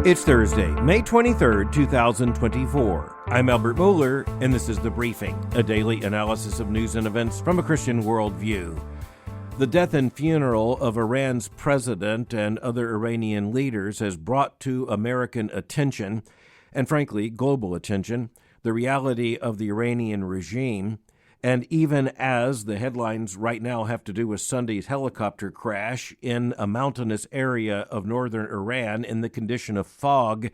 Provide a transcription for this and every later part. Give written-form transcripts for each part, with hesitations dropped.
It's Thursday, May 23rd, 2024. I'm Mohler, and this is The Briefing, a daily analysis of news and events from a Christian worldview. The death and funeral of Iran's president and other Iranian leaders has brought to American attention, and frankly, global attention, the reality of the Iranian regime. And even as the headlines right now have to do with Sunday's helicopter crash in a mountainous area of northern Iran in the condition of fog,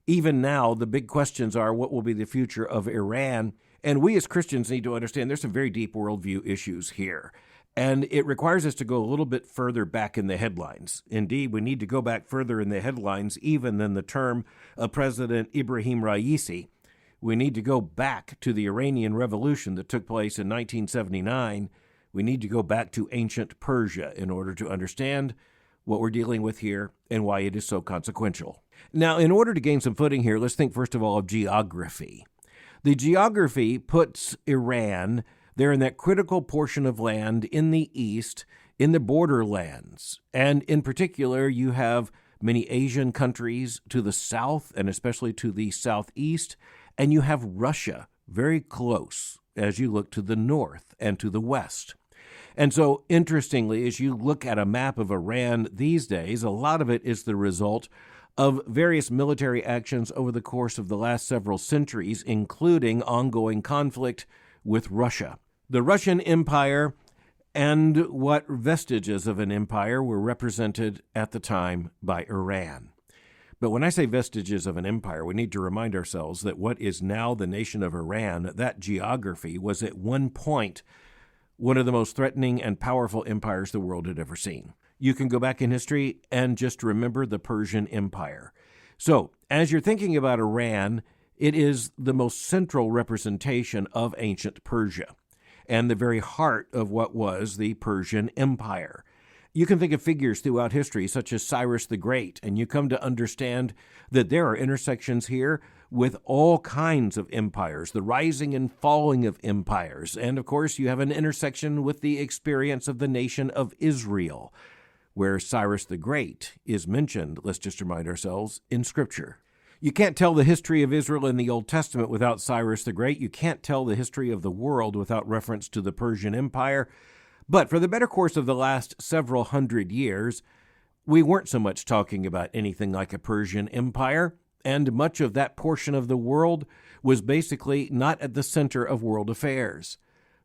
even now the big questions are what will be the future of Iran. And we as Christians need to understand there's some very deep worldview issues here. And it requires us to go a little bit further back in the headlines. Indeed, we need to go back further in the headlines even than the term of President Ibrahim Raisi. We need to go back to the Iranian Revolution that took place in 1979. We need to go back to ancient Persia in order to understand what we're dealing with here and why it is so consequential. Now, in order to gain some footing here, let's think first of all of geography. The geography puts Iran there in that critical portion of land in the east, in the borderlands. And in particular, you have many Asian countries to the south and especially to the southeast. And you have Russia very close as you look to the north and to the west. And so, interestingly, as you look at a map of Iran these days, a lot of it is the result of various military actions over the course of the last several centuries, including ongoing conflict with Russia. The Russian Empire and what vestiges of an empire were represented at the time by Iran. But when I say vestiges of an empire, we need to remind ourselves that what is now the nation of Iran, that geography, was at one point one of the most threatening and powerful empires the world had ever seen. You can go back in history and just remember the Persian Empire. So, as you're thinking about Iran, it is the most central representation of ancient Persia and the very heart of what was the Persian Empire. You can think of figures throughout history, such as Cyrus the Great, and you come to understand that there are intersections here with all kinds of empires, the rising and falling of empires. And, of course, you have an intersection with the experience of the nation of Israel, where Cyrus the Great is mentioned, let's just remind ourselves, in Scripture. You can't tell the history of Israel in the Old Testament without Cyrus the Great. You can't tell the history of the world without reference to the Persian Empire. But for the better course of the last several hundred years, we weren't so much talking about anything like a Persian Empire, and much of that portion of the world was basically not at the center of world affairs.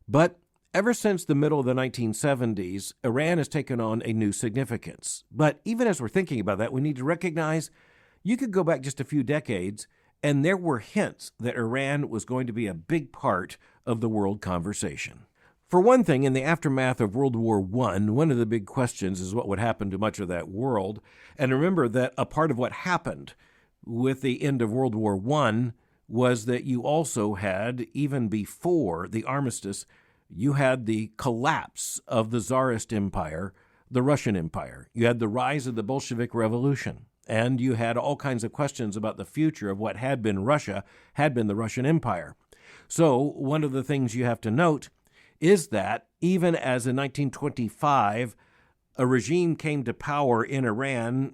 But ever since the middle of the 1970s, Iran has taken on a new significance. But even as we're thinking about that, we need to recognize you could go back just a few decades, and there were hints that Iran was going to be a big part of the world conversation. For one thing, in the aftermath of World War I, one of the big questions is what would happen to much of that world. And remember that a part of what happened with the end of World War I was that you also had, even before the armistice, you had the collapse of the Tsarist Empire, the Russian Empire. You had the rise of the Bolshevik Revolution. And you had all kinds of questions about the future of what had been Russia, had been the Russian Empire. So one of the things you have to note is that even as in 1925, a regime came to power in Iran,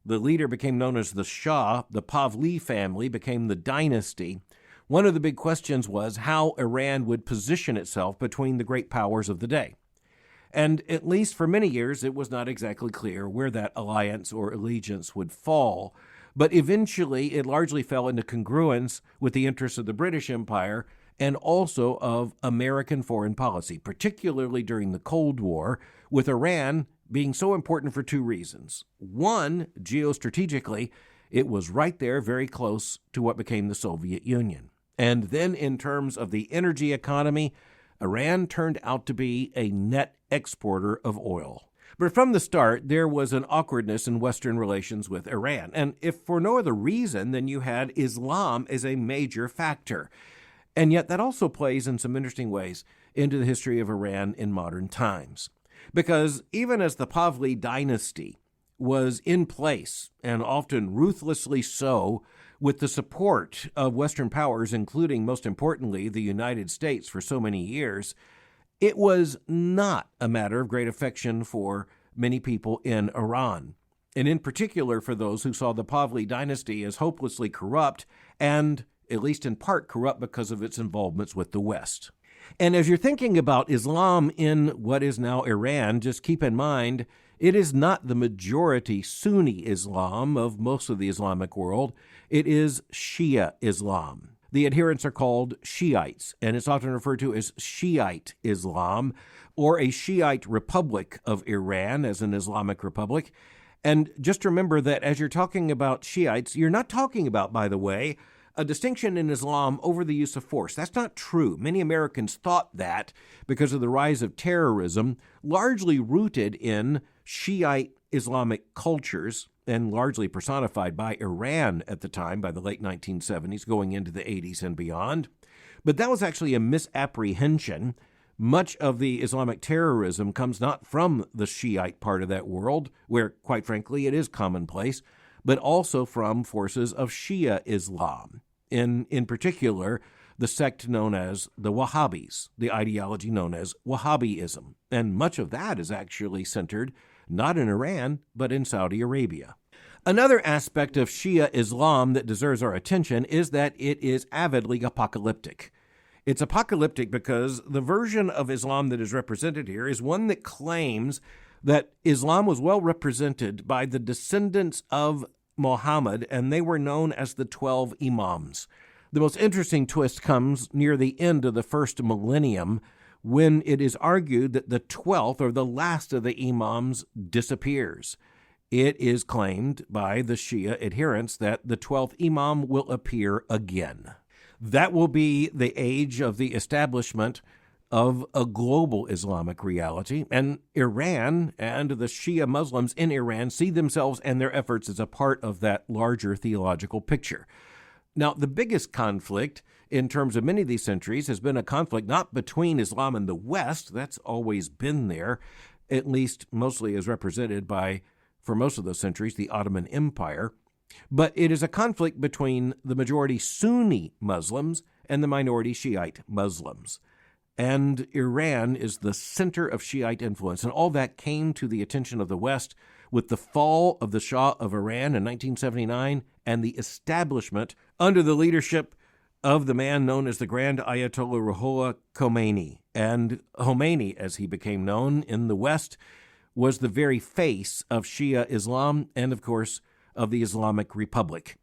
the leader became known as the Shah, the Pahlavi family became the dynasty. One of the big questions was how Iran would position itself between the great powers of the day. And at least for many years, it was not exactly clear where that alliance or allegiance would fall. But eventually, it largely fell into congruence with the interests of the British Empire and also of American foreign policy, particularly during the Cold War, with Iran being so important for two reasons. One, geostrategically, it was right there, very close to what became the Soviet Union. And then in terms of the energy economy, Iran turned out to be a net exporter of oil. But from the start, there was an awkwardness in Western relations with Iran. And if for no other reason, then you had Islam as a major factor. And yet that also plays in some interesting ways into the history of Iran in modern times. Because even as the Pahlavi dynasty was in place, and often ruthlessly so, with the support of Western powers, including, most importantly, the United States for so many years, it was not a matter of great affection for many people in Iran. and in particular for those who saw the Pahlavi dynasty as hopelessly corrupt and, at least in part, corrupt because of its involvements with the West. And as you're thinking about Islam in what is now Iran, just keep in mind, it is not the majority Sunni Islam of most of the Islamic world. It is Shia Islam. The adherents are called Shiites, and it's often referred to as Shiite Islam, or a Shiite Republic of Iran as an Islamic republic. And just remember that as you're talking about Shiites, you're not talking about, by the way, a distinction in Islam over the use of force. That's not true. Many Americans thought that because of the rise of terrorism, largely rooted in Shiite Islamic cultures and largely personified by Iran at the time, by the late 1970s, going into the 80s and beyond. But that was actually a misapprehension. Much of the Islamic terrorism comes not from the Shiite part of that world, where, quite frankly, it is commonplace, but also from forces of Shia Islam, in particular, the sect known as the Wahhabis, the ideology known as Wahhabism. And much of that is actually centered not in Iran, but in Saudi Arabia. Another aspect of Shia Islam that deserves our attention is that it is avidly apocalyptic. It's apocalyptic because the version of Islam that is represented here is one that claims that Islam was well represented by the descendants of Muhammad, and they were known as the 12 Imams. The most interesting twist comes near the end of the first millennium, when it is argued that the 12th, or the last of the Imams, disappears. It is claimed by the Shia adherents that the 12th Imam will appear again. That will be the age of the establishment of a global Islamic reality, and Iran and the Shia Muslims in Iran see themselves and their efforts as a part of that larger theological picture. Now, the biggest conflict in terms of many of these centuries has been a conflict not between Islam and the West. That's always been there, at least mostly as represented by, for most of those centuries, the Ottoman Empire. But it is a conflict between the majority Sunni Muslims and the minority Shiite Muslims. And Iran is the center of Shiite influence, and all that came to the attention of the West with the fall of the Shah of Iran in 1979 and the establishment under the leadership of the man known as the Grand Ayatollah Ruhollah Khomeini. And Khomeini, as he became known in the West, was the very face of Shia Islam and, of course, of the Islamic Republic.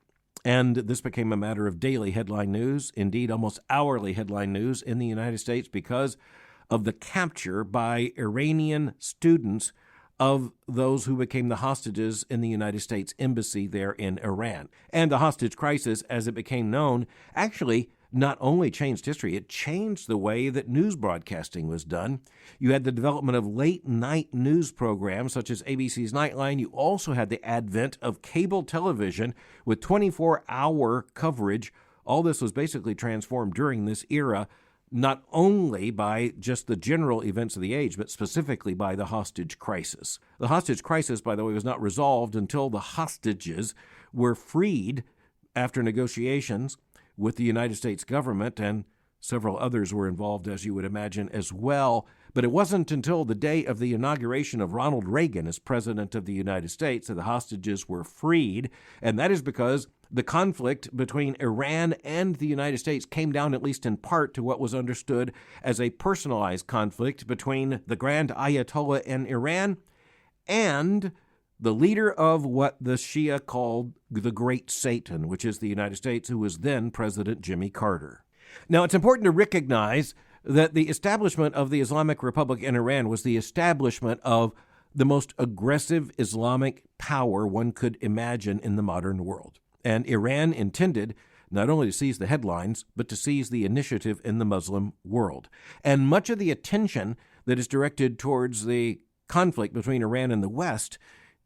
And this became a matter of daily headline news, indeed almost hourly headline news in the United States because of the capture by Iranian students of those who became the hostages in the United States Embassy there in Iran. And the hostage crisis, as it became known, actually not only changed history, it changed the way that news broadcasting was done. You had the development of late-night news programs such as ABC's Nightline. You also had the advent of cable television with 24-hour coverage. All this was basically transformed during this era, not only by just the general events of the age, but specifically by the hostage crisis. The hostage crisis, by the way, was not resolved until the hostages were freed after negotiations with the United States government, and several others were involved, as you would imagine, as well. But it wasn't until the day of the inauguration of Ronald Reagan as President of the United States that the hostages were freed, and that is because the conflict between Iran and the United States came down, at least in part, to what was understood as a personalized conflict between the Grand Ayatollah in Iran and the leader of what the Shia called the Great Satan, which is the United States, who was then President Jimmy Carter. Now, it's important to recognize that the establishment of the Islamic Republic in Iran was the establishment of the most aggressive Islamic power one could imagine in the modern world. And Iran intended not only to seize the headlines, but to seize the initiative in the Muslim world. And much of the attention that is directed towards the conflict between Iran and the West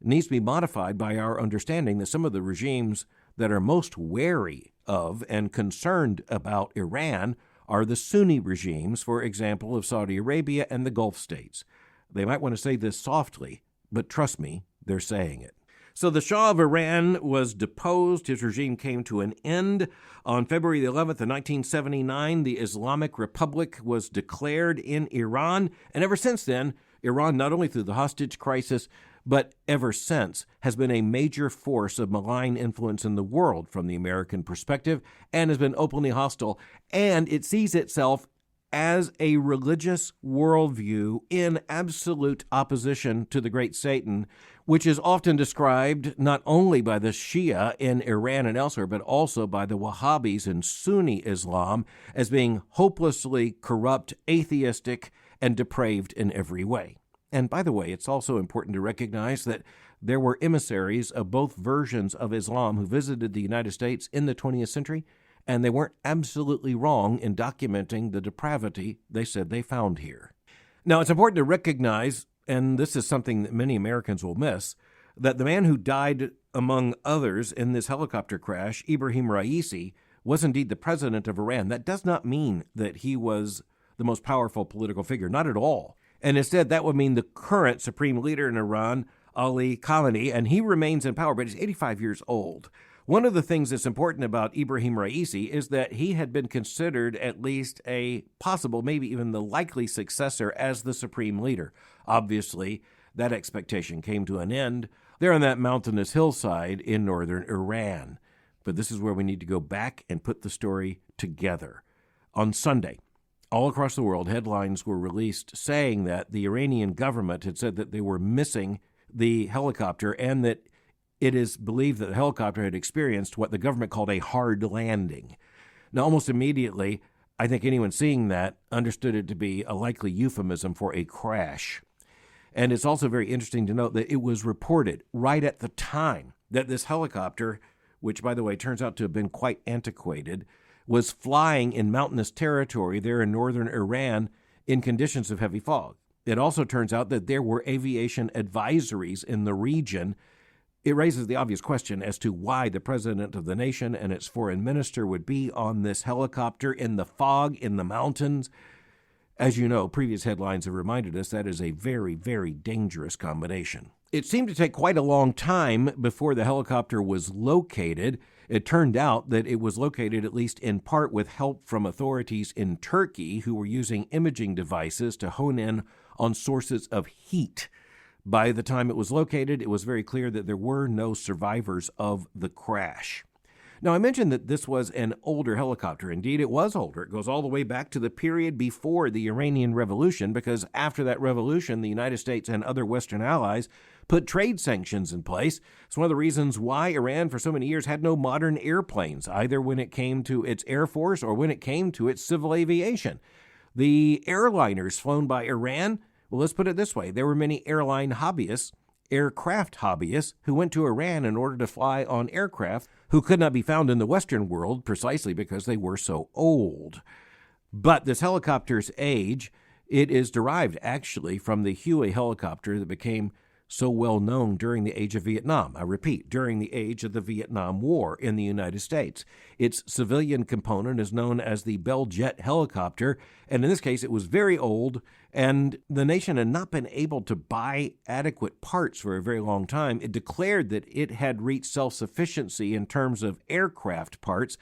needs to be modified by our understanding that some of the regimes that are most wary of and concerned about Iran are the Sunni regimes, for example, of Saudi Arabia and the Gulf states. They might want to say this softly, but trust me, they're saying it. So the Shah of Iran was deposed. His regime came to an end. On February the 11th of 1979, the Islamic Republic was declared in Iran. And ever since then, Iran, not only through the hostage crisis, but ever since has been a major force of malign influence in the world from the American perspective and has been openly hostile. And it sees itself as a religious worldview in absolute opposition to the great Satan, which is often described not only by the Shia in Iran and elsewhere, but also by the Wahhabis in Sunni Islam as being hopelessly corrupt, atheistic, and depraved in every way. And by the way, it's also important to recognize that there were emissaries of both versions of Islam who visited the United States in the 20th century, and they weren't absolutely wrong in documenting the depravity they said they found here. Now, it's important to recognize, and this is something that many Americans will miss, that the man who died, among others, in this helicopter crash, Ibrahim Raisi, was indeed the president of Iran. That does not mean that he was the most powerful political figure, not at all. And instead, that would mean the current supreme leader in Iran, Ali Khamenei, and he remains in power, but he's 85 years old. One of the things that's important about Ibrahim Raisi is that he had been considered at least a possible, maybe even the likely successor as the supreme leader. Obviously, that expectation came to an end there on that mountainous hillside in northern Iran. But this is where we need to go back and put the story together. On Sunday, all across the world, headlines were released saying that the Iranian government had said that they were missing the helicopter and that it is believed that the helicopter had experienced what the government called a hard landing. Now, almost immediately, I think anyone seeing that understood it to be a likely euphemism for a crash. And it's also very interesting to note that it was reported right at the time that this helicopter, which, by the way, turns out to have been quite antiquated, was flying in mountainous territory there in northern Iran in conditions of heavy fog. It also turns out that there were aviation advisories in the region. It raises the obvious question as to why the president of the nation and its foreign minister would be on this helicopter in the fog in the mountains. As you know, previous headlines have reminded us that is a very, very dangerous combination. It seemed to take quite a long time before the helicopter was located. It turned out that it was located at least in part with help from authorities in Turkey who were using imaging devices to hone in on sources of heat. By the time it was located, it was very clear that there were no survivors of the crash. Now, I mentioned that this was an older helicopter. Indeed, it was older. It goes all the way back to the period before the Iranian Revolution, because after that revolution, the United States and other Western allies put trade sanctions in place. It's one of the reasons why Iran for so many years had no modern airplanes, either when it came to its air force or when it came to its civil aviation. The airliners flown by Iran, well, let's put it this way. There were many airline hobbyists, aircraft hobbyists, who went to Iran in order to fly on aircraft who could not be found in the Western world precisely because they were so old. But this helicopter's age, it is derived actually from the Huey helicopter that became so well known during the age of Vietnam. I repeat, during the age of the Vietnam War in the United States. Its civilian component is known as the Bell Jet helicopter, and in this case it was very old, and the nation had not been able to buy adequate parts for a very long time. It declared that it had reached self-sufficiency in terms of aircraft parts,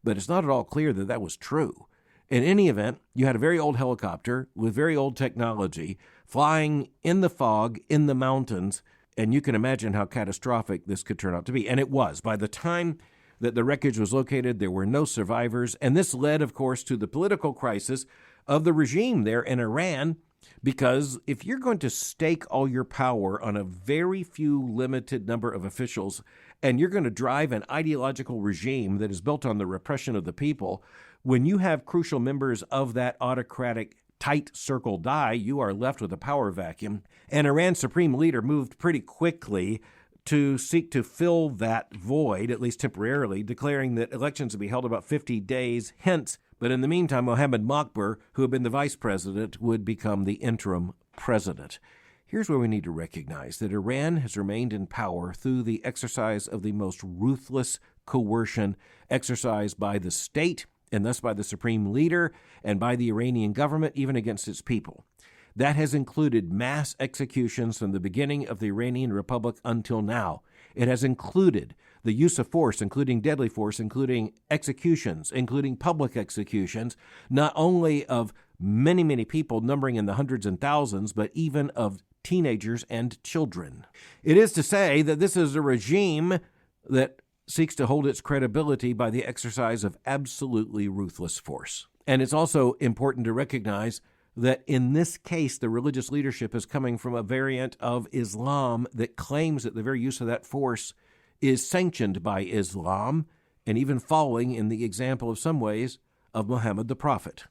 but it's not at all clear that that was true. In any event, you had a very old helicopter with very old technology flying in the fog in the mountains, and you can imagine how catastrophic this could turn out to be. And it was. By the time that the wreckage was located, there were no survivors, and this led, of course, to the political crisis of the regime there in Iran, because if you're going to stake all your power on a very few limited number of officials, and you're going to drive an ideological regime that is built on the repression of the people, when you have crucial members of that autocratic tight circle die, you are left with a power vacuum. And Iran's supreme leader moved pretty quickly to seek to fill that void, at least temporarily, declaring that elections would be held about 50 days hence. But in the meantime, Mohammed Mokhber, who had been the vice president, would become the interim president. Here's where we need to recognize that Iran has remained in power through the exercise of the most ruthless coercion exercised by the state, and thus by the supreme leader and by the Iranian government, even against its people. That has included mass executions from the beginning of the Iranian Republic until now. It has included the use of force, including deadly force, including executions, including public executions, not only of many, many people numbering in the hundreds and thousands, but even of teenagers and children. It is to say that this is a regime that seeks to hold its credibility by the exercise of absolutely ruthless force. And it's also important to recognize that in this case, the religious leadership is coming from a variant of Islam that claims that the very use of that force is sanctioned by Islam and even following in the example of some ways of Muhammad the Prophet.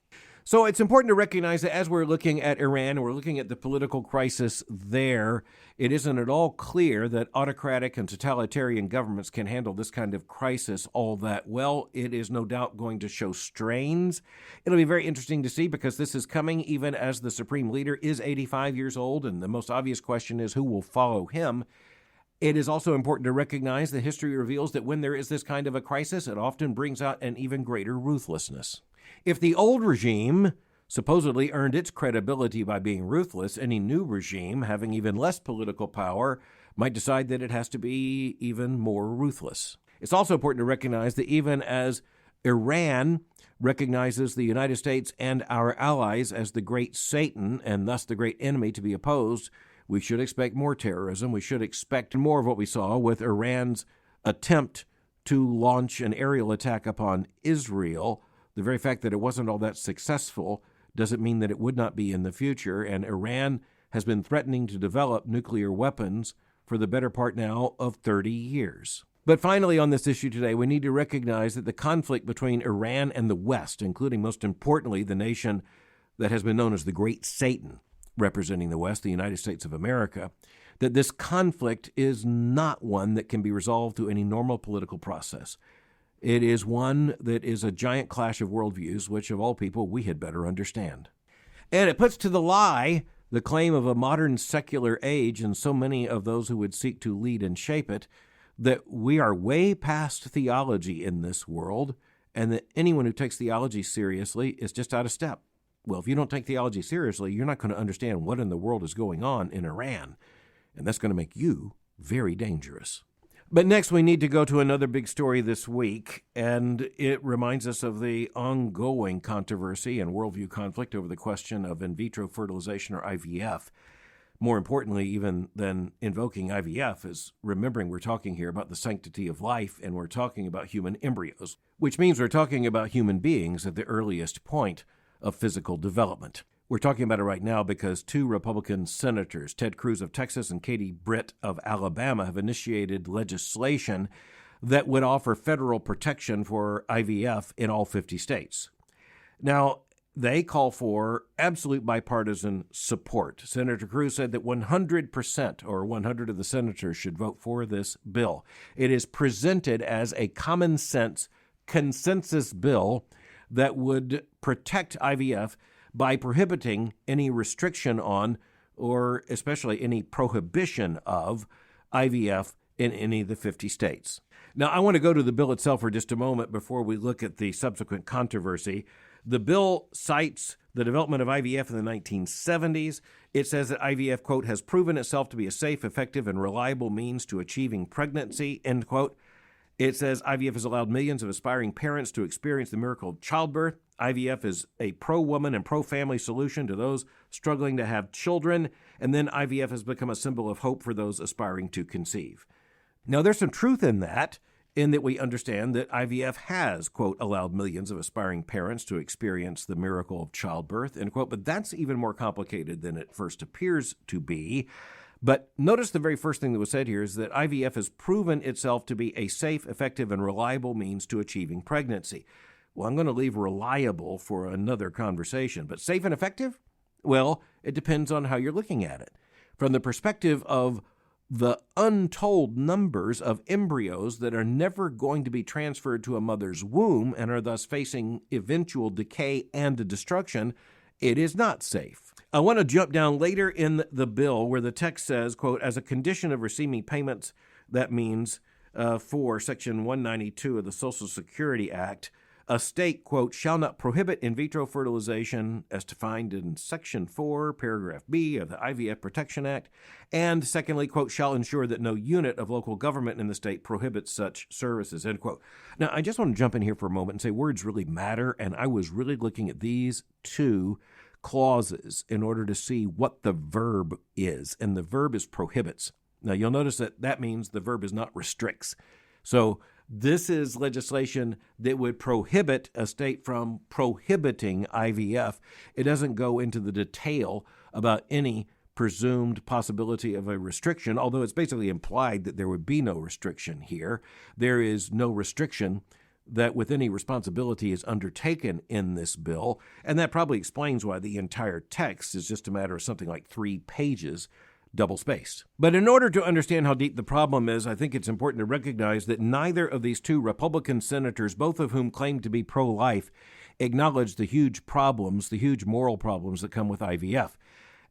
So it's important to recognize that as we're looking at Iran, we're looking at the political crisis there, it isn't at all clear that autocratic and totalitarian governments can handle this kind of crisis all that well. It is no doubt going to show strains. It'll be very interesting to see because this is coming even as the supreme leader is 85 years old, and the most obvious question is who will follow him. It is also important to recognize that history reveals that when there is this kind of a crisis, it often brings out an even greater ruthlessness. If the old regime supposedly earned its credibility by being ruthless, any new regime, having even less political power, might decide that it has to be even more ruthless. It's also important to recognize that even as Iran recognizes the United States and our allies as the great Satan and thus the great enemy to be opposed, we should expect more terrorism. We should expect more of what we saw with Iran's attempt to launch an aerial attack upon Israel. The very fact that it wasn't all that successful doesn't mean that it would not be in the future, and Iran has been threatening to develop nuclear weapons for the better part now of 30 years. But finally, on this issue today, we need to recognize that the conflict between Iran and the West, including most importantly the nation that has been known as the Great Satan, representing the West, the United States of America, that this conflict is not one that can be resolved through any normal political process. It is one that is a giant clash of worldviews, which of all people we had better understand. And it puts to the lie the claim of a modern secular age and so many of those who would seek to lead and shape it, that we are way past theology in this world, and that anyone who takes theology seriously is just out of step. Well, if you don't take theology seriously, you're not going to understand what in the world is going on in Iran, and that's going to make you very dangerous. But next, we need to go to another big story this week, and it reminds us of the ongoing controversy and worldview conflict over the question of in vitro fertilization, or IVF. More importantly, even than invoking IVF, is remembering we're talking here about the sanctity of life, and we're talking about human embryos, which means we're talking about human beings at the earliest point of physical development. We're talking about it right now because two Republican senators, Ted Cruz of Texas and Britt of Alabama, have initiated legislation that would offer federal protection for IVF in all 50 states. Now, they call for absolute bipartisan support. Senator Cruz said that 100% or 100 of the senators should vote for this bill. It is presented as a common sense consensus bill that would protect IVF by prohibiting any restriction on, or especially any prohibition of, IVF in any of the 50 states. Now, I want to go to the bill itself for just a moment before we look at the subsequent controversy. The bill cites the development of IVF in the 1970s. It says that IVF, quote, has proven itself to be a safe, effective, and reliable means to achieving pregnancy, end quote. It says IVF has allowed millions of aspiring parents to experience the miracle of childbirth. IVF is a pro-woman and pro-family solution to those struggling to have children. And then IVF has become a symbol of hope for those aspiring to conceive. Now, there's some truth in that we understand that IVF has, quote, allowed millions of aspiring parents to experience the miracle of childbirth, end quote. But that's even more complicated than it first appears to be. But notice the very first thing that was said here is that IVF has proven itself to be a safe, effective, and reliable means to achieving pregnancy. Well, I'm going to leave reliable for another conversation, but safe and effective? Well, it depends on how you're looking at it. From the perspective of the untold numbers of embryos that are never going to be transferred to a mother's womb and are thus facing eventual decay and destruction, it is not safe. I want to jump down later in the bill where the text says, quote, as a condition of receiving payments, that means for Section 192 of the Social Security Act, a state, quote, shall not prohibit in vitro fertilization as defined in Section 4, Paragraph B of the IVF Protection Act, and secondly, quote, shall ensure that no unit of local government in the state prohibits such services, end quote. Now, I just want to jump in here for a moment and say words really matter, and I was really looking at these two clauses in order to see what the verb is, and the verb is prohibits. Now, you'll notice that means the verb is not restricts. So this is legislation that would prohibit a state from prohibiting IVF. It doesn't go into the detail about any presumed possibility of a restriction, although it's basically implied that there would be no restriction here. There is no restriction that with any responsibility is undertaken in this bill, and that probably explains why the entire text is just a matter of something like 3 pages, double-spaced. But in order to understand how deep the problem is, I think it's important to recognize that neither of these 2 Republican senators, both of whom claim to be pro-life, acknowledge the huge problems, the huge moral problems that come with IVF.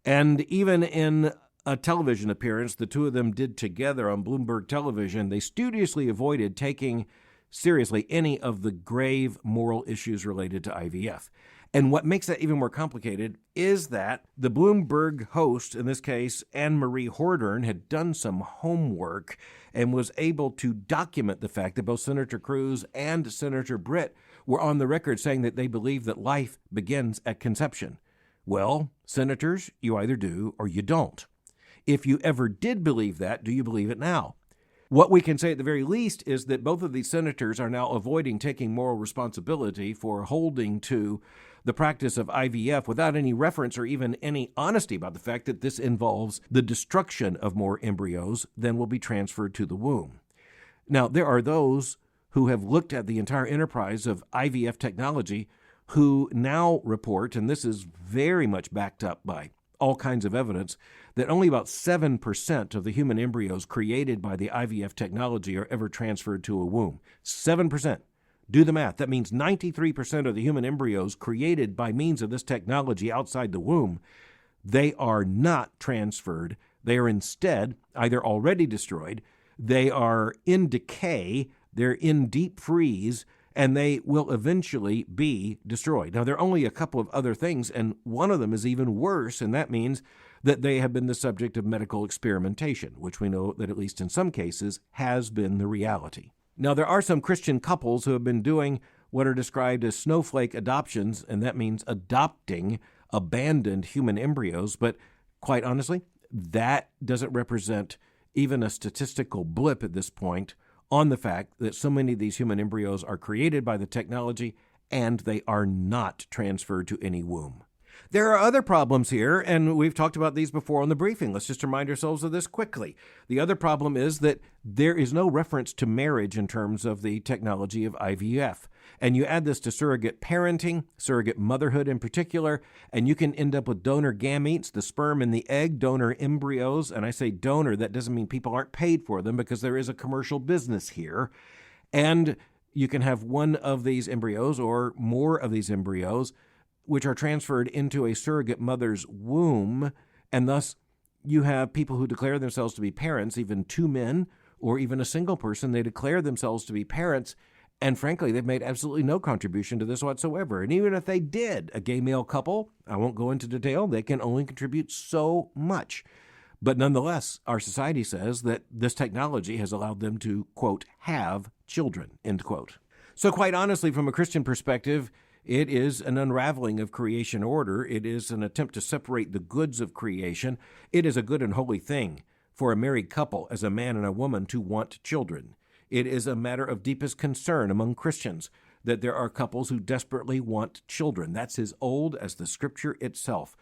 And even in a television appearance the 2 of them did together on Bloomberg television, they studiously avoided taking seriously any of the grave moral issues related to IVF. And what makes that even more complicated is that the Bloomberg host, in this case, Anne-Marie Hordern, had done some homework and was able to document the fact that both Senator Cruz and Senator Britt were on the record saying that they believe that life begins at conception. Well, senators, you either do or you don't. If you ever did believe that, do you believe it now? What we can say at the very least is that both of these senators are now avoiding taking moral responsibility for holding to the practice of IVF without any reference or even any honesty about the fact that this involves the destruction of more embryos than will be transferred to the womb. Now, there are those who have looked at the entire enterprise of IVF technology who now report, and this is very much backed up by all kinds of evidence, that only about 7% of the human embryos created by the IVF technology are ever transferred to a womb. 7%. Do the math. That means 93% of the human embryos created by means of this technology outside the womb, they are not transferred. They are instead either already destroyed, they are in decay, they're in deep freeze, and they will eventually be destroyed. Now, there are only a couple of other things, and one of them is even worse, and that means that they have been the subject of medical experimentation, which we know that at least in some cases has been the reality. Now, there are some Christian couples who have been doing what are described as snowflake adoptions, and that means adopting abandoned human embryos, but quite honestly, that doesn't represent even a statistical blip at this point on the fact that so many of these human embryos are created by the technology and they are not transferred to any womb. There are other problems here, and we've talked about these before on the briefing. Let's just remind ourselves of this quickly. The other problem is that there is no reference to marriage in terms of the technology of IVF. And you add this to surrogate parenting, surrogate motherhood in particular, and you can end up with donor gametes, the sperm and the egg, donor embryos. And I say donor, that doesn't mean people aren't paid for them because there is a commercial business here. And you can have one of these embryos or more of these embryos which are transferred into a surrogate mother's womb, and thus you have people who declare themselves to be parents, even 2 men or even a single person, they declare themselves to be parents, and frankly, they've made absolutely no contribution to this whatsoever. And even if they did, a gay male couple, I won't go into detail, they can only contribute so much. But nonetheless, our society says that this technology has allowed them to, quote, have children, end quote. So quite honestly, from a Christian perspective, it is an unraveling of creation order. It is an attempt to separate the goods of creation. It is a good and holy thing for a married couple as a man and a woman to want children. It is a matter of deepest concern among Christians that there are couples who desperately want children. That's as old as the Scripture itself.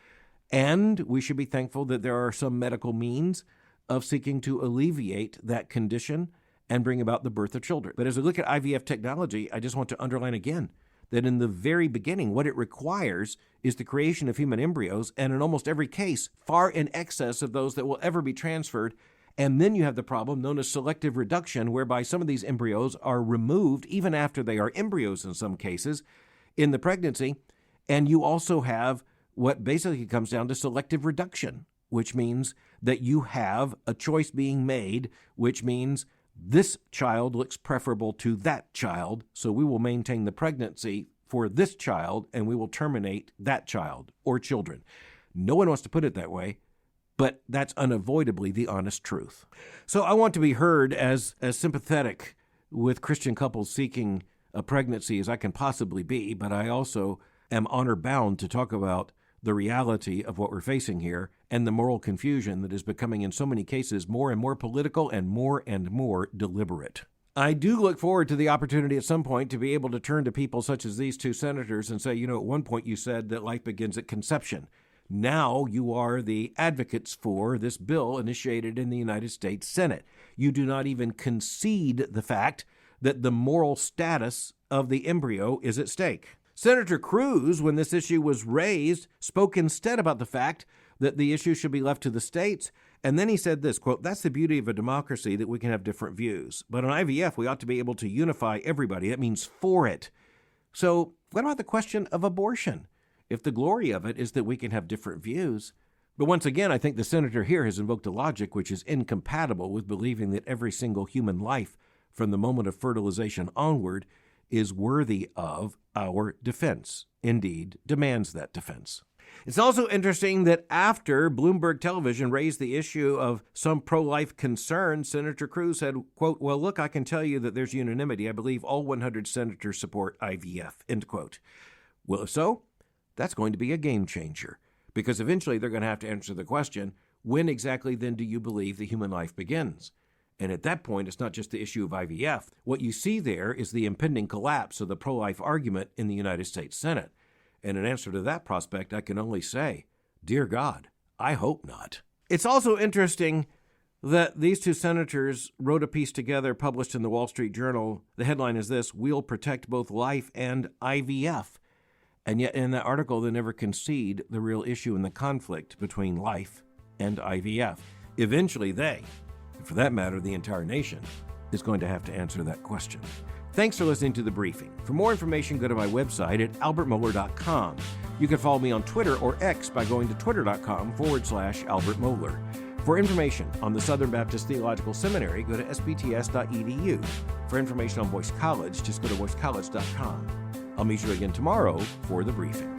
And we should be thankful that there are some medical means of seeking to alleviate that condition and bring about the birth of children. But as we look at IVF technology, I just want to underline again that in the very beginning, what it requires is the creation of human embryos, and in almost every case, far in excess of those that will ever be transferred. And then you have the problem known as selective reduction, whereby some of these embryos are removed, even after they are embryos in some cases, in the pregnancy. And you also have what basically comes down to selective reduction, which means that you have a choice being made, which means this child looks preferable to that child, so we will maintain the pregnancy for this child and we will terminate that child or children. No one wants to put it that way, but that's unavoidably the honest truth. So I want to be heard as sympathetic with Christian couples seeking a pregnancy as I can possibly be, but I also am honor bound to talk about the reality of what we're facing here and the moral confusion that is becoming in so many cases more and more political and more deliberate. I do look forward to the opportunity at some point to be able to turn to people such as these two senators and say, you know, at one point you said that life begins at conception. Now you are the advocates for this bill initiated in the United States Senate. You do not even concede the fact that the moral status of the embryo is at stake. Senator Cruz, when this issue was raised, spoke instead about the fact that the issue should be left to the states. And then he said this, quote, "That's the beauty of a democracy, that we can have different views. But on IVF, we ought to be able to unify everybody. That means for it." So what about the question of abortion? If the glory of it is that we can have different views. But once again, I think the senator here has invoked a logic which is incompatible with believing that every single human life from the moment of fertilization onward is worthy of our defense, indeed demands that defense. It's also interesting that after Bloomberg Television raised the issue of some pro-life concerns, Senator Cruz said, quote, "Well, look, I can tell you that there's unanimity. I believe all 100 senators support IVF," end quote. Well, if so, that's going to be a game changer, because eventually they're going to have to answer the question, when exactly then do you believe the human life begins? And at that point, it's not just the issue of IVF. What you see there is the impending collapse of the pro-life argument in the United States Senate. And in answer to that prospect, I can only say, dear God, I hope not. It's also interesting that these two senators wrote a piece together published in the Wall Street Journal. The headline is this: "We'll protect both life and IVF." And yet in that article, they never concede the real issue in the conflict between life and IVF. Eventually they, and for that matter, the entire nation, is going to have to answer that question. Thanks for listening to The Briefing. For more information, go to my website at albertmohler.com. You can follow me on Twitter or X by going to twitter.com/Albert Mohler. For information on the Southern Baptist Theological Seminary, go to sbts.edu. For information on Boyce College, just go to boycecollege.com. I'll meet you again tomorrow for The Briefing.